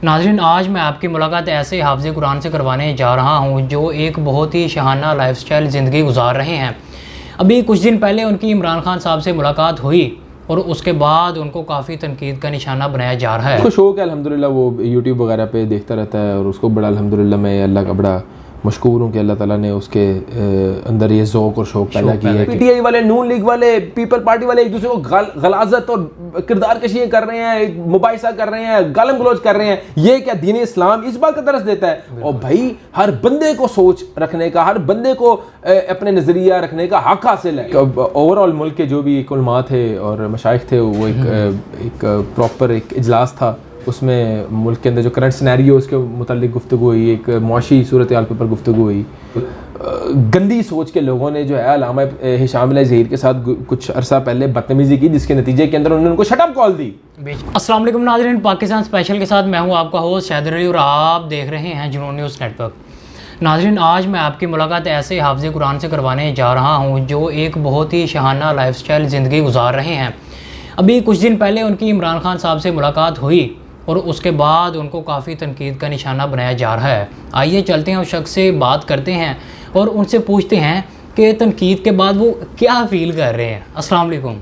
नाज़रीन, आज मैं आपकी मुलाकात ऐसे हाफ़िज़ कुरान से करवाने जा रहा हूँ जो एक बहुत ही शाहाना लाइफस्टाइल ज़िंदगी गुजार रहे हैं। अभी कुछ दिन पहले उनकी इमरान खान साहब से मुलाकात हुई और उसके बाद उनको काफ़ी तनकीद का निशाना बनाया जा रहा है। उसको शौक है अल्हम्दुलिल्लाह, वो यूट्यूब वगैरह पे देखता रहता है और उसको बड़ा अल्हम्दुलिल्लाह मैं अल्लाह का बड़ा मशकूर हूँ कि अल्लाह ताला ने उसके अंदर ये ज़ौक़ और शौक़ पैदा किया है। पीटीआई वाले, नून लीग वाले, पीपल पार्टी वाले एक दूसरे को गलाजत और किरदार कशियाँ कर रहे हैं, मुबाइसा कर रहे हैं, गालम गलौज कर रहे हैं। ये क्या दीन इस्लाम इस बात का दरस देता है? और भाई हर बंदे को सोच रखने का, हर बंदे को अपने नज़रिया रखने का हक हासिल है। ओवरऑल मुल्क के जो भी उलमा थे और मशाइख थे, वो एक प्रॉपर एक इजलास था। उसमें मुल्क के अंदर जो करंट सिनेरियो उसके मुतालिक गुफ्तगू हुई, एक मुआशी सूरत हाल के ऊपर गुफ्तगू हुई। गंदी सोच के लोगों ने जो है अल्लामा हिशाम ज़हीर के साथ कुछ अरसा पहले बदतमीज़ी की, जिसके नतीजे के अंदर उन्होंने उनको शटअप कॉल दी। अस्सलाम वालेकुम नाज़रीन, पाकिस्तान स्पेशल के साथ मैं हूँ आपका होस्ट शैदर अली और आप देख रहे हैं जुनून न्यूज़ नेटवर्क। नाज़रीन, आज मैं आपकी मुलाकात ऐसे हाफ़िज़ कुरान से करवाने जा रहा हूँ जो एक बहुत ही शाहाना लाइफस्टाइल ज़िंदगी गुजार रहे हैं। अभी कुछ दिन पहले उनकी इमरान खान साहब से मुलाकात हुई और उसके बाद उनको काफ़ी तनकीद का निशाना बनाया जा रहा है। आइए चलते हैं, उस शख्स से बात करते हैं और उनसे पूछते हैं कि तनकीद के बाद वो क्या फ़ील कर रहे हैं। अस्सलाम वालेकुम।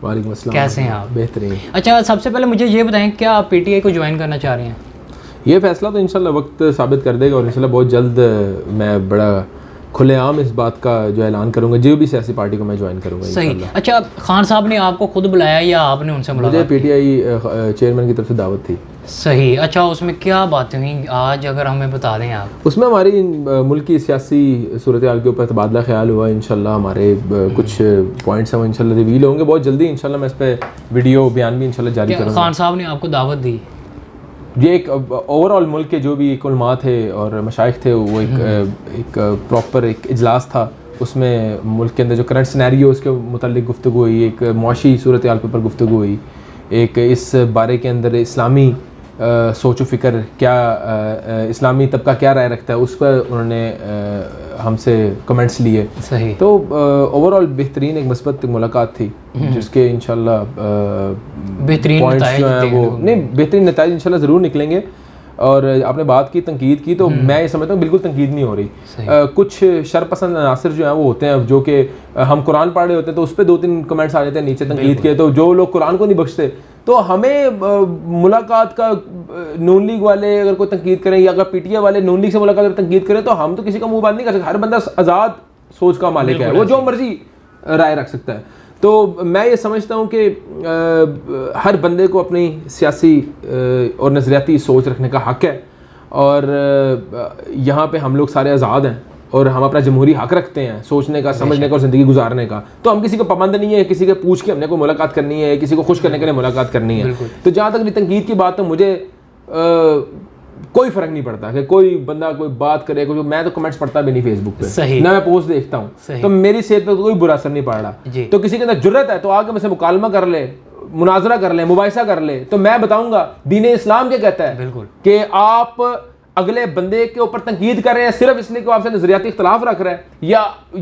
वालेकुम अस्सलाम। कैसे हैं आप? बेहतरीन। अच्छा, सबसे पहले मुझे ये बताएं, क्या आप पीटीआई को ज्वाइन करना चाह रहे हैं? ये फ़ैसला तो इंशाल्लाह वक्त साबित कर देगा और इंशाल्लाह बहुत जल्द मैं बड़ा खुलेआम इस बात का जो ऐलान करूंगा, जो भी सियासी पार्टी को मैं ज्वाइन करूंगा। सही। अच्छा, खान साहब ने आपको खुद बुलाया या आपने उनसे मुलाकात? मुझे पीटीआई चेयरमैन की तरफ से दावत थी। सही। अच्छा, उसमें क्या बातें हुई आज अगर हमें बता दें आप? उसमें हमारी मुल्क की सियासी सूरत हाल के ऊपर तबादला ख्याल हुआ। इंशाल्लाह हमारे कुछ पॉइंट्स हैं वो इंशाल्लाह रिवील होंगे बहुत जल्दी। इंशाल्लाह मैं इस पर वीडियो बयान भी इंशाल्लाह जारी करूँगा। खान साहब ने आपको दावत दी? ये एक ओवरऑल मुल्क के जो भी उलमा थे और मशाइख थे, वो एक प्रॉपर एक इजलास था। उसमें मुल्क के अंदर जो करंट सिनेरियो उसके मुतालिक गुफ्तगू हुई, एक मुआशी सूरत हाल के ऊपर गुफ्तगू हुई, एक इस बारे के अंदर इस्लामी सोच व फ़िक्र क्या, इस्लामी तबका क्या राय रखता है, उस पर उन्होंने हमसे कमेंट्स लिए। सही। तो ओवरऑल बेहतरीन एक मस्बत मुलाकात थी जिसके इंशाल्लाह बेहतरीन पॉइंट्स जो हैं वो बेहतरीन नताइज इंशाल्लाह ज़रूर निकलेंगे। और आपने बात की तनकीद की, तो मैं ये समझता हूँ बिल्कुल तनकीद नहीं हो रही। कुछ शरपसंद अनासर जो हैं वो होते हैं, जो कि हम कुरान पढ़ रहे होते हैं तो उस पर 2-3 कमेंट्स आ जाते हैं नीचे तनकीद के। तो जो लोग कुरान को नहीं बख्शते, तो हमें मुलाकात का नून लीग वाले अगर कोई तनकीद करें या अगर पीटीआई वाले नून लीग से मुलाकात अगर तनकीद करें, तो हम तो किसी का मुंह बंद नहीं कर सकते। हर बंदा आज़ाद सोच का मालिक है, वो जो मर्जी राय रख सकता है। तो मैं ये समझता हूँ कि हर बंदे को अपनी सियासी और नज़रियाती सोच रखने का हक़ है और यहाँ पे हम लोग सारे आज़ाद हैं और हम अपना जमहूरी हक़ रखते हैं सोचने का, समझने का और ज़िंदगी गुजारने का। तो हम किसी को पाबंद नहीं है, किसी के पूछ के हमने कोई मुलाकात करनी है, किसी को खुश करने के लिए मुलाकात करनी है। तो जहाँ तक तनकीद की बात, तो मुझे कोई फ़र्क नहीं पड़ता कि कोई बंदा कोई बात करे, कोई, मैं तो कमेंट्स पढ़ता भी नहीं फेसबुक पे, ना मैं पोस्ट देखता हूँ, तो मेरी सेहत पे तो कोई बुरा असर नहीं पड़ रहा। तो किसी के अंदर जुर्रत है तो आगे मुझसे मुकालमा कर ले, मुनाजरा कर ले, मुबाइसा कर ले, तो मैं बताऊंगा दीन इस्लाम क्या कहता है। बिल्कुल कि आप अगले बंदे के ऊपर तनकीद कर रहे हैं सिर्फ इसलिए कि आपसे नजरियाती इख्तलाफ रख रहा है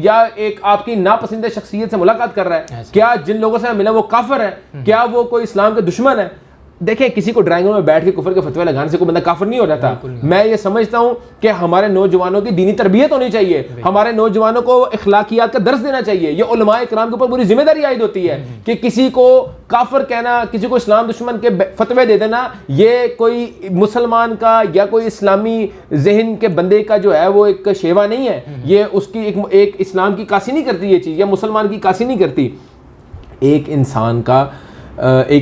या एक आपकी नापसंदीदा शख्सियत से मुलाकात कर रहा है। क्या जिन लोगों से मिला वो काफिर है? क्या वो कोई इस्लाम के दुश्मन है? देखिए, किसी को ड्राइंग रूम में बैठ के कुफर के फतवे लगाने से कोई बंदा काफिर नहीं हो जाता। मैं ये समझता हूँ कि हमारे नौजवानों की दीनी तरबियत होनी चाहिए, हमारे नौजवानों को इखलाकियात का दर्स देना चाहिए। ये उलमाए किराम के ऊपर पूरी जिम्मेदारी आयद होती है कि किसी को काफिर कहना, किसी को इस्लाम दुश्मन के फतवे दे देना, ये कोई मुसलमान का या कोई इस्लामी जहन के बंदे का जो है वो एक शेवा नहीं है। ये उसकी एक इस्लाम की कासी नहीं करती ये चीज़, या मुसलमान की कासी नहीं करती। एक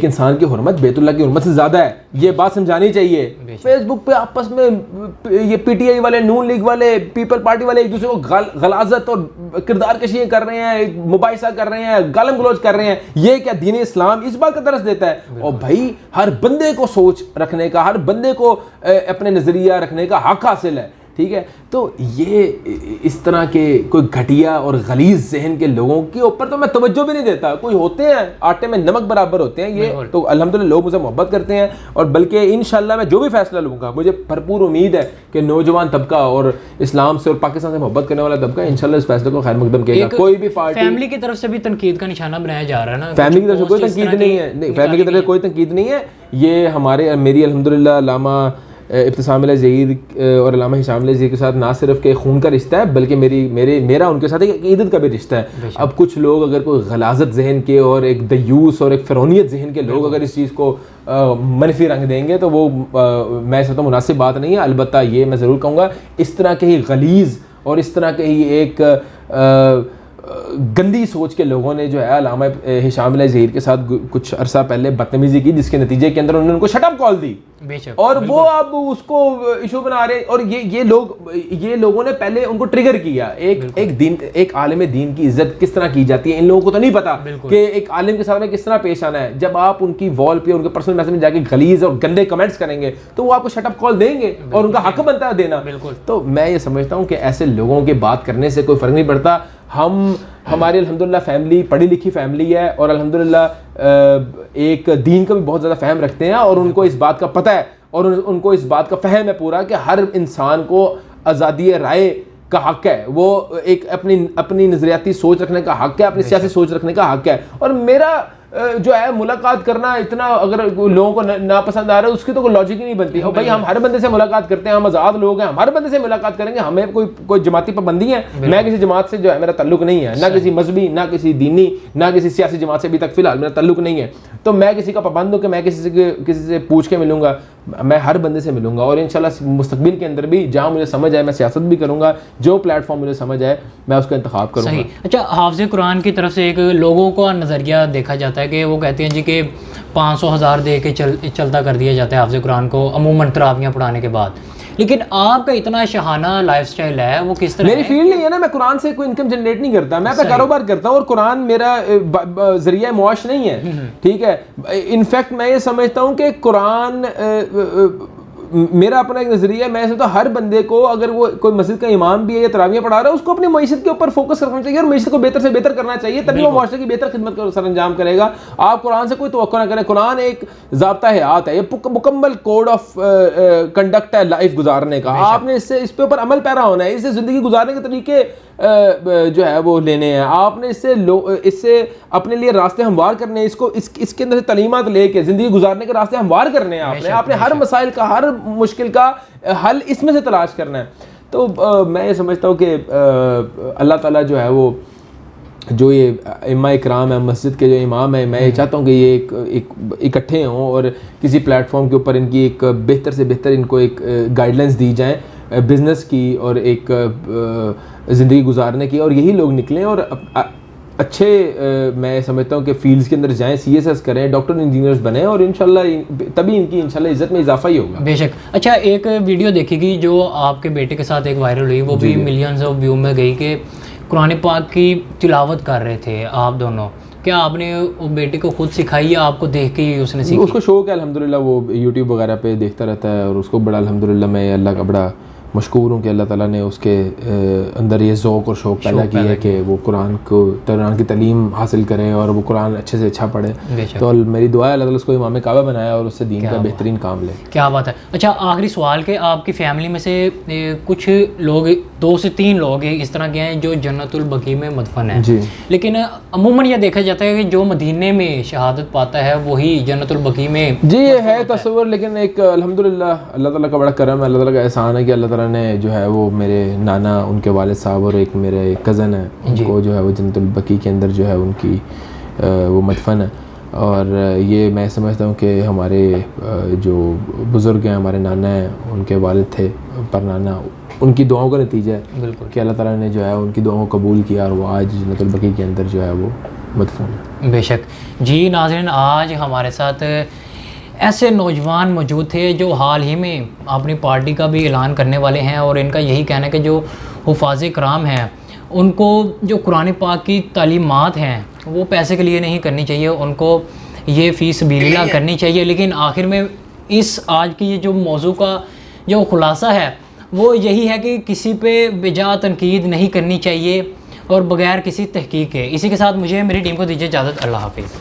इंसान की हुर्मत बैतुल्लाह की हुर्मत से ज़्यादा है, ये बात समझानी चाहिए। फेसबुक पे आपस में ये पीटीआई वाले, नून लीग वाले, पीपल पार्टी वाले एक दूसरे को गलाजत और किरदार कशियाँ कर रहे हैं, मुबाइसा कर रहे हैं, गालम गलौज कर रहे हैं। ये क्या दीन इस्लाम इस बात का दरस देता है? और भाई हर बंदे को सोच रखने का, हर बंदे को अपने नज़रिया रखने का हक़ हासिल है। ठीक है, तो ये इस तरह के कोई घटिया और गलीज जहन के लोगों के ऊपर तो मैं तवज्जो भी नहीं देता। कोई होते हैं आटे में नमक बराबर होते हैं, ये तो अल्हम्दुलिल्लाह लोग मुझसे मोहब्बत करते हैं। और बल्कि इंशाल्लाह मैं जो भी फैसला लूँगा, मुझे भरपूर उम्मीद है कि नौजवान तबका और इस्लाम से और पाकिस्तान से मोहब्बत करने वाला तबका इंशाल्लाह इस फैसले को खैर मकदम करेगा। कोई भी पार्टी, फैमिली की तरफ से भी तनकीद का निशाना बनाया जा रहा है ना? फैमिली की तरफ से कोई तनकीद नहीं है, नहीं फैमिली की तरफ से कोई तनकीद नहीं है। ये मेरी अल्हम्दुलिल्लाह अल्लामा इब्तिसाम अली ज़हीर और अल्लामा हिशाम अली ज़हीर के साथ ना सिर्फ के खून का रिश्ता है बल्कि मेरा उनके साथ एक अक़ीदत का भी रिश्ता है। अब कुछ लोग अगर कोई गलाजत जहन के और एक दयूस और एक फ़िरौनियत जहन के लोग अगर इस चीज़ को मनफी रंग देंगे तो वो मैं समझता हूँ मुनासिब बात नहीं है। अलबत्ता ये मैं ज़रूर कहूँगा, इस तरह के ही गलीज़ और इस तरह के ही एक गंदी सोच के लोगों ने जो है अल्लामा हिशाम अली ज़हीर के साथ कुछ अरसा पहले बदतमीज़ी की, जिसके नतीजे के अंदर उन्होंने उनको शट अप कॉल दी और वो अब उसको इशू बना रहे। और ये लोगों ने पहले उनको ट्रिगर किया। एक आलिम दीन की इज्जत किस तरह की जाती है इन लोगों को तो नहीं पता कि एक आलिम के सामने किस तरह पेश आना है। जब आप उनकी वॉल पे उनके पर्सनल मैसेज में जाके गलीज और गंदे कमेंट्स करेंगे तो वो आपको शट अप कॉल देंगे और उनका हक बनता है देना। तो मैं ये समझता हूँ कि ऐसे लोगों के बात करने से कोई फर्क नहीं पड़ता। हमारी अल्हम्दुलिल्लाह फैमिली पढ़ी लिखी फैमिली है और अल्हम्दुलिल्लाह एक दीन का भी बहुत ज़्यादा फ़हम रखते हैं और उनको इस बात का पता है और उनको इस बात का फ़हम है पूरा कि हर इंसान को आज़ादी राय का हक है। वो एक अपनी नज़रियाती सोच रखने का हक है, अपनी सियासी सोच रखने का हक है। और मेरा जो है मुलाकात करना इतना अगर लोगों को नापसंद आ रहा है उसकी तो कोई लॉजिक ही नहीं बनती। और भाई हम हर बंदे से मुलाकात करते हैं, हम आज़ाद लोग हैं, हम हर बंदे से मुलाकात करेंगे। हमें कोई जमाती पाबंदी है? मैं किसी जमात से जो है मेरा ताल्लुक नहीं है, ना किसी मजहबी, ना किसी दीनी, ना किसी सियासी जमात से अभी तक फिलहाल मेरा ताल्लुक नहीं है। तो मैं किसी का पाबंद हूँ कि मैं किसी से पूछ के मिलूंगा? मैं हर बंदे से मिलूंगा और इंशाल्लाह मुस्तकबिल के अंदर भी जहाँ मुझे समझ आए मैं सियासत भी करूँगा। जो प्लेटफॉर्म मुझे समझ आए मैं उसका इंतखाब करूँगा। अच्छा, हाफ़िज़ कुरान की तरफ से एक लोगों का नज़रिया देखा जाता है कि वो कहते हैं जी कि 500,000 दे के चलता कर दिया जाता है हाफ़िज़ कुरान को अमूमन तरावियाँ पढ़ाने के बाद। लेकिन आपका इतना शहाना लाइफस्टाइल है, वो किस तरह? मेरी फील्ड नहीं है ना, मैं कुरान से कोई इनकम जनरेट नहीं करता, मैं अपना कारोबार करता हूँ और कुरान मेरा जरिया मुआश नहीं है। ठीक है, इनफैक्ट मैं ये समझता हूँ कि कुरान मेरा अपना एक नजरिया है। मैं समझता हूँ हर बंदे को अगर वो कोई मस्जिद का इमाम भी है या तरावियाँ पढ़ा रहा है उसको अपनी मईशत के ऊपर फोकस रखना चाहिए और मईशत को बेहतर से बेहतर करना चाहिए, तभी वो मुआशरे की बेहतर खिदमत का सरअंजाम करेगा। आप कुरान से कोई तवक्को ना करें। कुरान एक ज़ाब्ता हयात है, ये मुकम्मल कोड ऑफ कंडक्ट है लाइफ गुजारने का। आपने इस पे ऊपर अमल पैरा होना है, इससे ज़िंदगी गुजारने के तरीके जो है वो लेने हैं। आपने इससे अपने लिए रास्ते हमवार करने हैं, इसके अंदर से तालीमात लेके ज़िंदगी गुजारने के रास्ते हमवार करने हैं। आपने हर मसाइल का, हर मुश्किल का हल इसमें से तलाश करना है। तो मैं ये समझता हूँ कि अल्लाह ताला जो है वो जो ये इमाम इकराम है, मस्जिद के जो इमाम है, मैं ये चाहता हूँ कि ये एक इकट्ठे हों और किसी प्लेटफॉर्म के ऊपर इनकी एक बेहतर से बेहतर इनको एक गाइडलाइंस दी जाए बिज़नेस की और एक ज़िंदगी गुजारने की, और यही लोग निकलें और अच्छे मैं समझता हूँ कि फील्ड्स के अंदर जाएं, CSS करें, डॉक्टर इंजीनियर्स बने और इंशाल्लाह तभी इनकी इंशाल्लाह इज़्ज़त में इजाफा ही होगा। बेशक। अच्छा, एक वीडियो देखेगी जो आपके बेटे के साथ एक वायरल हुई, वो भी मिलियंस ऑफ व्यू में गई कि कुरान पाक की तिलावत कर रहे थे आप दोनों। क्या आपने वो बेटे को खुद सिखाई या आपको देख के ही उसने सीखी? उसको शौक है अल्हम्दुलिल्लाह, वो यूट्यूब वगैरह पे देखता रहता है और उसको बड़ा अल्हम्दुलिल्लाह मैं अल्लाह का बड़ा मशकूर हूँ कि अल्लाह ताला ने उसके अंदर ये ज़ौक़ और शौक़ पैदा किया है कि वो कुरान की तालीम हासिल करें और वो कुरान अच्छे से अच्छा पढ़े। तो मेरी दुआ है अल्लाह ताला उसको इमाम काबा बनाया और उससे दीन का बेहतरीन काम ले। क्या बात है। अच्छा, आखिरी सवाल के आपकी फ़ैमिली में से कुछ लोग 2 से 3 लोग इस तरह के हैं जो जन्नतुल बकी में मदफन है जी, लेकिन अमूमन यह देखा जाता है कि जो मदीने में शहादत पाता है वही जन्नतुल बकी में जी ये है तस्वर। लेकिन एक अल्हम्दुलिल्लाह अल्लाह ताला का बड़ा करम है, अल्लाह ताला का एहसान है कि अल्लाह ताला ने जो है वो मेरे नाना, उनके वालिद साहब और एक मेरे कज़न है, उनको जो है वो जन्नतुल बकी के अंदर जो है उनकी वो मदफन है। और ये मैं समझता हूँ कि हमारे जो बुज़ुर्ग हैं, हमारे नाना हैं, उनके वालिद थे पर नाना, उनकी दुआओं का नतीजा है बिल्कुल कि अल्लाह ताला ने जो है उनकी दुआओं को कबूल किया और वो आज जन्नतुल बकी के अंदर जो है वो मदफून है। बेशक जी। नाज़रीन, आज हमारे साथ ऐसे नौजवान मौजूद थे जो हाल ही में अपनी पार्टी का भी ऐलान करने वाले हैं और इनका यही कहना है कि जो हुफ़ाज़ कराम हैं उनको जो कुरान पाक की तालीमात हैं वो पैसे के लिए नहीं करनी चाहिए, उनको ये फ़ी सबीलिल्लाह करनी चाहिए। लेकिन आखिर में इस आज की ये जो मौजू का जो खुलासा है वो यही है कि किसी पे बेजा तनकीद नहीं करनी चाहिए और बग़ैर किसी तहकीक के। इसी के साथ मुझे मेरी टीम को दीजिए इजाज़त। अल्लाह हाफ़िज़।